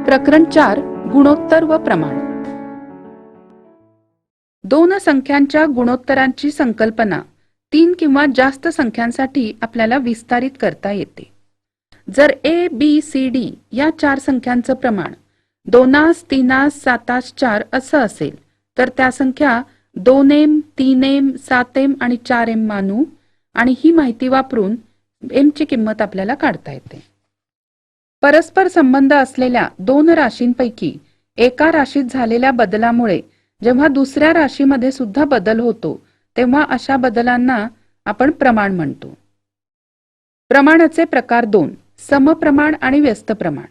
प्रकरण 4 गुणोत्तर व प्रमाण. दोन संख्यांच्या गुणोत्तरांची संकल्पना तीन किंवा जास्त संख्यांसाठी आपल्याला विस्तारित करता येते. जर a, b, c, d या चार संख्यांचं प्रमाण 2, 3, 7, 4 असं असेल तर त्या संख्या 2m, 3m, 7m आणि 4m मानू आणि ही माहिती वापरून m ची किंमत आपल्याला काढता येते. परस्पर संबंध असलेल्या दोन राशींपैकी एका राशीत झालेल्या बदलामुळे जेव्हा दुसऱ्या राशीमध्ये सुद्धा बदल होतो तेव्हा अशा बदलांना आपण प्रमाण म्हणतो. प्रमाणाचे प्रकार 2, समप्रमाण आणि व्यस्त प्रमाण.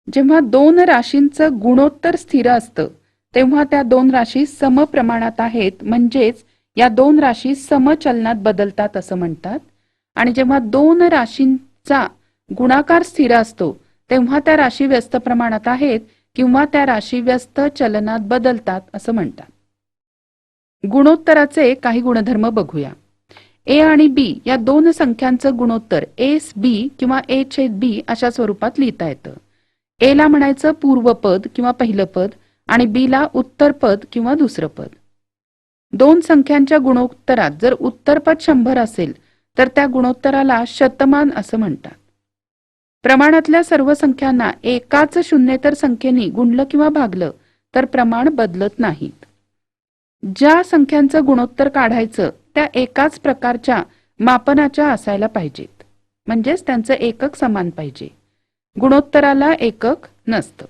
जेव्हा दोन राशींचं गुणोत्तर स्थिर असतं तेव्हा त्या दोन राशी समप्रमाणात आहेत, म्हणजेच या दोन राशी समचलनात बदलतात असं म्हणतात. आणि जेव्हा दोन राशींचा गुणाकार स्थिर असतो तेव्हा त्या राशी व्यस्त प्रमाणात आहेत किंवा त्या राशी व्यस्त चलनात बदलतात असं म्हणतात. गुणोत्तराचे काही गुणधर्म बघूया. a आणि b या दोन संख्यांचं गुणोत्तर a/b किंवा a/b अशा स्वरूपात लिहिता येतं. a ला म्हणायचं पूर्वपद किंवा पहिलं पद आणि b ला उत्तरपद किंवा दुसरं पद. दोन संख्यांच्या गुणोत्तरात जर उत्तरपद 100 असेल तर त्या गुणोत्तराला शतमान असं म्हणतात. प्रमाणातल्या सर्व संख्यांना एकाच शून्येतर संख्येने गुणलं किंवा भागलं तर प्रमाण बदलत नाहीत. ज्या संख्यांचं गुणोत्तर काढायचं त्या एकाच प्रकारच्या मापनाच्या असायला पाहिजेत, म्हणजेच त्यांचं एकक समान पाहिजे. गुणोत्तराला एकक नसतं.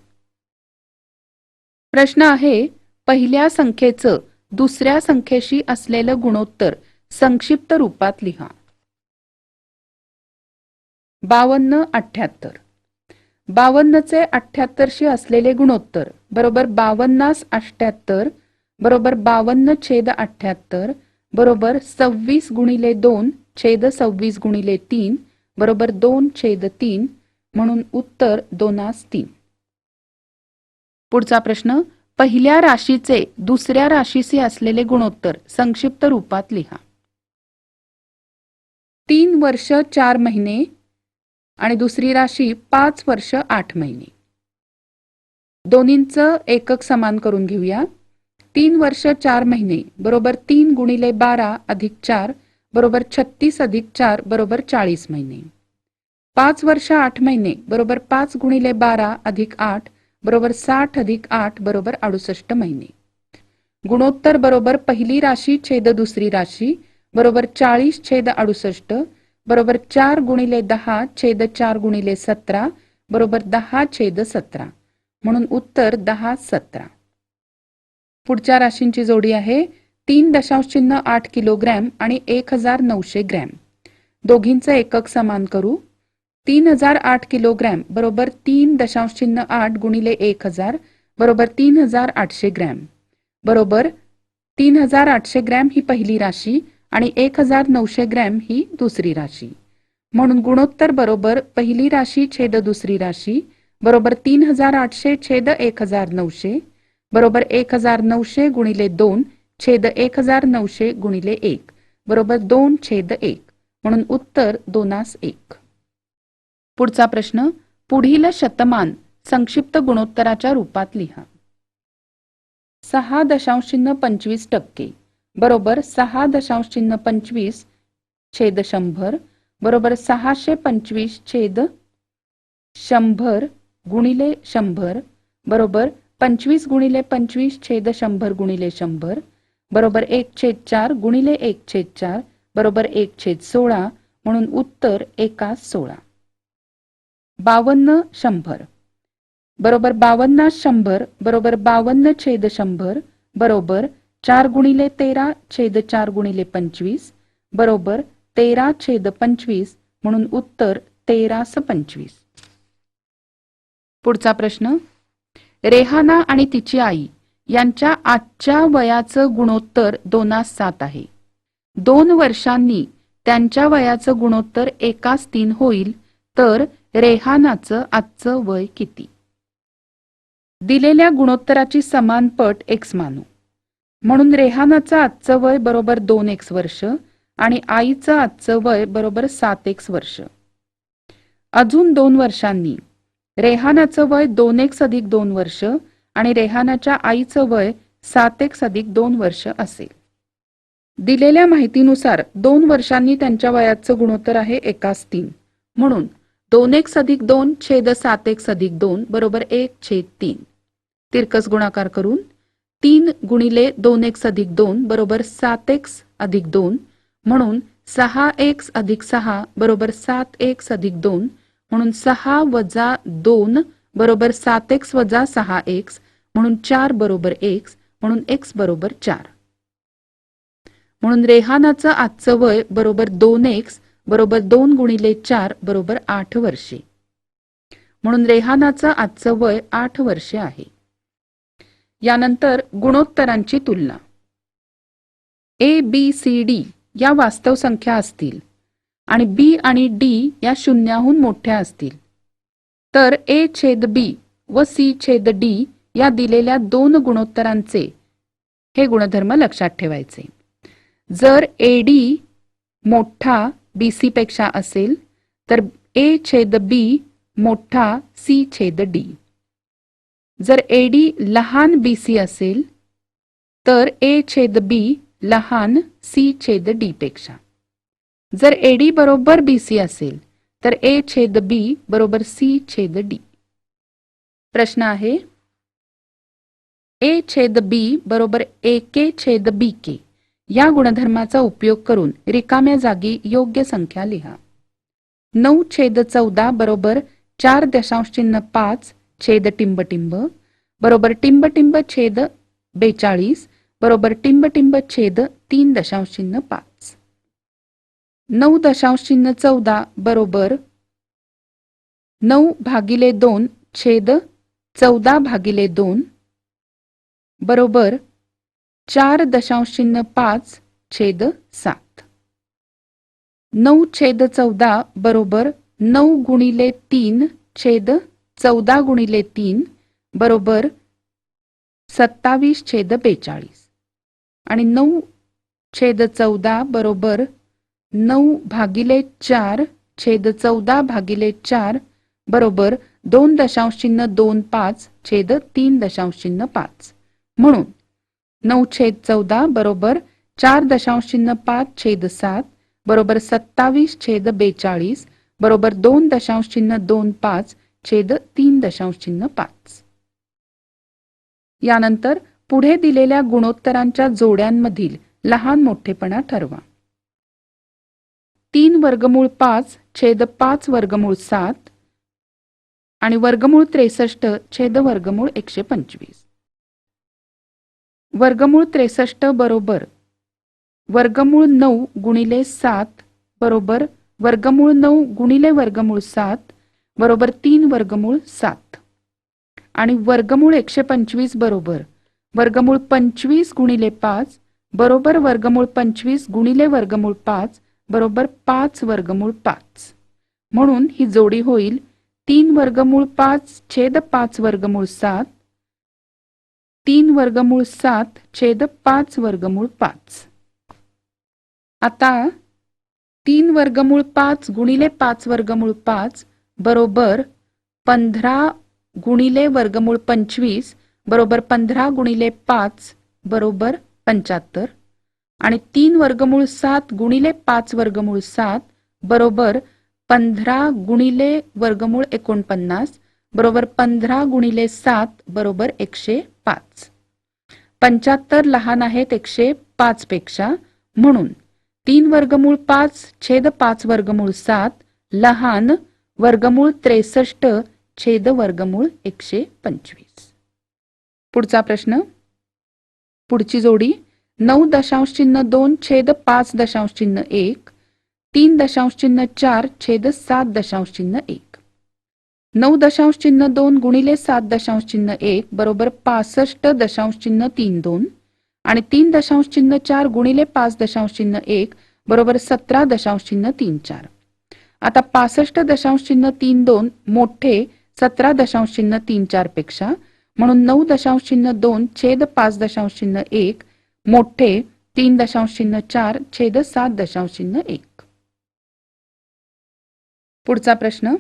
प्रश्न आहे, पहिल्या संख्येचं दुसऱ्या संख्येशी असलेलं गुणोत्तर संक्षिप्त रूपात लिहा. 52, 78. 52चे 78शी असलेले गुणोत्तर बरोबर 52 78 बरोबर 52/78 बरोबर 26 गुणिले 2 छेद 26 गुणिले 3 बरोबर 2/3 म्हणून उत्तर 2/3. पुढचा प्रश्न, पहिल्या राशीचे दुसऱ्या राशीशी असलेले गुणोत्तर संक्षिप्त रूपात लिहा. 3 वर्ष 4 महिने आणि दुसरी राशी 5 वर्ष 8 महिने. दोन्हींचं एकक समान करून घेऊया. 3 वर्ष 4 महिने बरोबर 3 गुणिले 12 अधिक 4 बरोबर 36 अधिक 4 बरोबर 40 महिने. 5 वर्ष 8 महिने बरोबर 5 गुणिले 12 अधिक 8 बरोबर 60 अधिक 8 बरोबर 68 महिने. गुणोत्तर बरोबर पहिली राशी छेद दुसरी राशी बरोबर 40 छेद 68 बरोबर 4 गुणिले 10 छेद 4 गुणिले 17 बरोबर 10 छेद 17 म्हणून उत्तर 10/17. पुढच्या राशींची जोडी आहे 3.8 किलोग्रॅम आणि 1900 ग्रॅम. दोघींचं एकक समान करू. 3008 किलोग्रॅम बरोबर 3.8 गुणिले 1000 बरोबर 3800 ग्रॅम बरोबर 3800 ग्रॅम ही पहिली राशी आणि 1900 ग्रॅम ही दुसरी राशी. म्हणून गुणोत्तर बरोबर पहिली राशी छेद दुसरी राशी बरोबर 3800 छेद 1900 बरोबर 1900 गुणिले 2 छेद 1900 गुणिले 1 बरोबर 2/1 म्हणून उत्तर 2/1. पुढचा प्रश्न, पुढील शतमान संक्षिप्त गुणोत्तराच्या रूपात लिहा. 6.25% बरोबर 6.25 छेद 100 बरोबर 625 छेद 100 गुणिले 100 बरोबर 25 गुणिले 25 छेद 100 गुणिले 100 बरोबर 1/4 गुणिले 1/4 बरोबर 1/16 म्हणून उत्तर 1/16. 52 100 बरोबर 52 100 बरोबर 52 छेद 100 बरोबर 4 गुणिले 13 छेद 4 गुणिले 25 बरोबर 13 छेद 25 म्हणून उत्तर 13/25. पुढचा प्रश्न, रेहाना आणि तिची आई यांच्या आजच्या वयाचं गुणोत्तर 2/7 आहे. 2 वर्षांनी त्यांच्या वयाचं गुणोत्तर 1/3 होईल तर रेहानाचं आजचं वय किती? दिलेल्या गुणोत्तराची समान पट x मानू. म्हणून रेहानाचं आजचं वय बरोबर 2x वर्ष आणि आईचं आजचं वय बरोबर 7x वर्ष. अजून 2 वर्षांनी रेहानाचं वय 2x अधिक 2 वर्ष आणि रेहानाच्या आईचं वय 7x अधिक 2 वर्ष असेल. दिलेल्या माहितीनुसार 2 वर्षांनी त्यांच्या वयाचं गुणोत्तर आहे 1:3. म्हणून 2x अधिक 2 छेद 7x अधिक 2 बरोबर 1/3. तिरकस गुणाकार करून 3 गुणिले 2x अधिक 2 बरोबर 7x अधिक 2 म्हणून 6x अधिक 6 बरोबर 7x अधिक 2 म्हणून 6 वजा 2 बरोबर 7x वजा 6x म्हणून 4 बरोबर x म्हणून x बरोबर 4. म्हणून रेहानाचं आजचं वय बरोबर 2x बरोबर 2 गुणिले 4 बरोबर 8 वर्षे. म्हणून रेहानाचं आजचं वय 8 वर्षे आहे. यानंतर गुणोत्तरांची तुलना. A, B, C, D या वास्तव संख्या असतील आणि B आणि D या शून्याहून मोठ्या असतील तर A छेद B व C छेद D या दिलेल्या दोन गुणोत्तरांचे हे गुणधर्म लक्षात ठेवायचे. जर AD मोठा BC पेक्षा असेल तर A छेद B मोठा C छेद D. जर AD लहान BC असेल तर A छेद B लहान C छेद D पेक्षा. जर AD बरोबर BC असेल तर A छेद B बरोबर C छेद D. प्रश्न आहे A छेद B बरोबर AK छेद BK या गुणधर्माचा उपयोग करून रिकाम्या जागी योग्य संख्या लिहा. 9 छेद 14 बरोबर 4.5 छेद टिंब टिंब बरोबर टिंब टिंब छेद 42 बरोबर टिंब टिंब छेद 3.5. 9.14 बरोबर 9 भागिले 2 छेद 14 भागिले 2 बरोबर 4.5 छेद 7. 9 छेद 14 बरोबर 9 गुणिले 3 छेद 14 गुणिले 3 बरोबर 27 छेद 42 आणि 9 छेद 14 बरोबर 9 भागिले 4 छेद 14 भागिले 4 बरोबर 2.25 छेद 3.5. म्हणून 9 छेद 14 बरोबर 4.5 छेद 7 बरोबर 27 छेद 42 बरोबर 2.25 छेद 3.5. यानंतर पुढे दिलेल्या गुणोत्तरांच्या जोड्यांमधील लहान मोठेपणा ठरवा. 3 वर्गमूळ 5 छेद 5 वर्गमूळ 7 आणि वर्गमूळ 63 छेद वर्गमूळ 125. वर्गमूळ 63 बरोबर वर्गमूळ 9 गुणिले 7 बरोबर वर्गमूळ 9 गुणिले वर्गमूळ 7 बरोबर 3 वर्गमूळ 7 आणि वर्गमूळ 125 बरोबर वर्गमूळ 25 गुणिले 5 बरोबर वर्गमूळ 25 गुणिले वर्गमूळ 5 बरोबर 5 वर्गमूळ 5. म्हणून ही जोडी होईल 3 वर्गमूळ 5 छेद 5 वर्गमूळ 7 3 वर्गमूळ 7 छेद 5 वर्गमूळ 5. आता 3 वर्गमूळ 5 गुणिले 5 वर्गमूळ 5 बरोबर 15 गुणिले वर्गमूळ 25 बरोबर 15 गुणिले 5 बरोबर 75 आणि 3 वर्गमूळ 7 गुणिले 5 वर्गमूळ 7 बरोबर 15 गुणिले वर्गमूळ 49 बरोबर 15 गुणिले 7 बरोबर 105. 75 लहान आहेत 105 पेक्षा म्हणून 3 वर्गमूळ 5 छेद 5 वर्गमूळ 7 लहान वर्गमूळ 63 छेद वर्गमूळ 125. पुढचा प्रश्न. पुढची जोडी 9.2 छेद 5.1 3.4 छेद 7.1. 9.2 गुणिले 7.1 बरोबर 65.32 आणि 3.4 गुणिले 5.1 बरोबर 17.34. आता 65.32 मोठे 17.34 पेक्षा म्हणून 9.2 छेद 5.1 मोठे 3.4 छेद 7.1. पुढचा प्रश्न.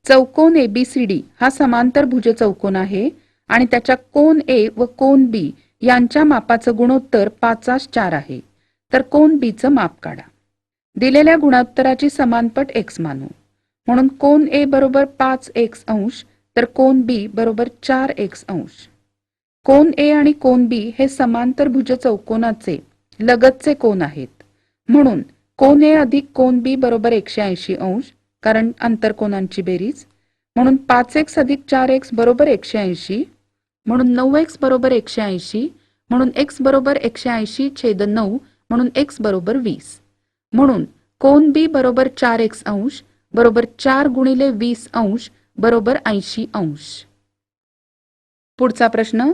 चौकोन ABCD हा समांतरभुज चौकोन आहे आणि त्याच्या कोन A व कोन B यांच्या मापाचं गुणोत्तर 5:4 आहे. तर कोन B चं माप काढा. दिलेल्या गुणोत्तराची समानपट x मानू. म्हणून कोन A बरोबर 5x अंश तर कोन B बरोबर 4x अंश. कोन A आणि कोन B हे समांतरभुज चौकोनाचे लगतचे कोन आहेत. म्हणून कोन A अधिक कोन B बरोबर 180 अंश कारण आंतरकोनांची बेरीज. म्हणून 5x अधिक 4x बरोबर 180. म्हणून 9x बरोबर 180. म्हणून x बरोबर 180/9 म्हणून x बरोबर 20. म्हणून कोन B बरोबर 4x अंश बरोबर 4 गुणिले 20 अंश बरोबर 80 अंश. पुढचा प्रश्न.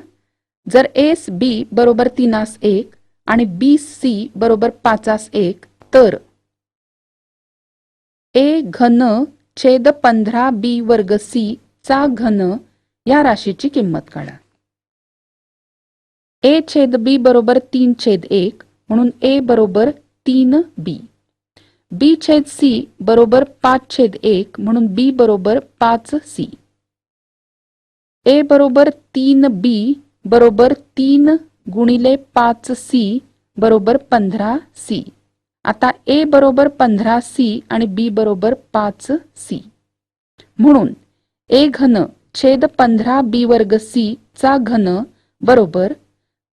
जर AB बरोबर 3:1 आणि BC बरोबर 5:1 तर A घन छेद 15B वर्ग C चा घन या राशीची किंमत काढा. A छेद B बरोबर 3/1 म्हणून A बरोबर 3B. B छेद C बरोबर 5/1 म्हणून B बरोबर 5C. A बरोबर 3B बरोबर 3 गुणिले 5C बरोबर 15C. आता A बरोबर 15C आणि B बरोबर 5C. म्हणून A घन छेद 15B वर्ग C चा घन बरोबर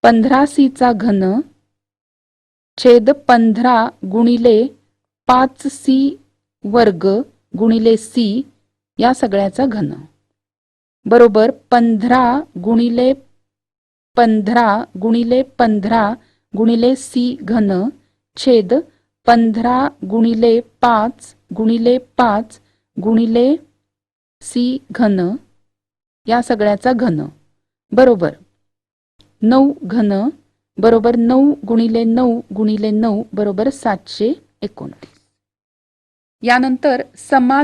15C चा घन छेद 15 गुणिले 5C वर्ग गुणिले C या सगळ्याचा घन बरोबर 15 गुणिले 15 गुणिले 15 गुणिले C घन छेद 15 गुणिले 5 गुणिले 5 गुणिले C घन या सगळ्याचा घन बरोबर 9 घन बरोबर 9 गुणिले 9 गुणिले 9 बरोबर 729. यानंतर समान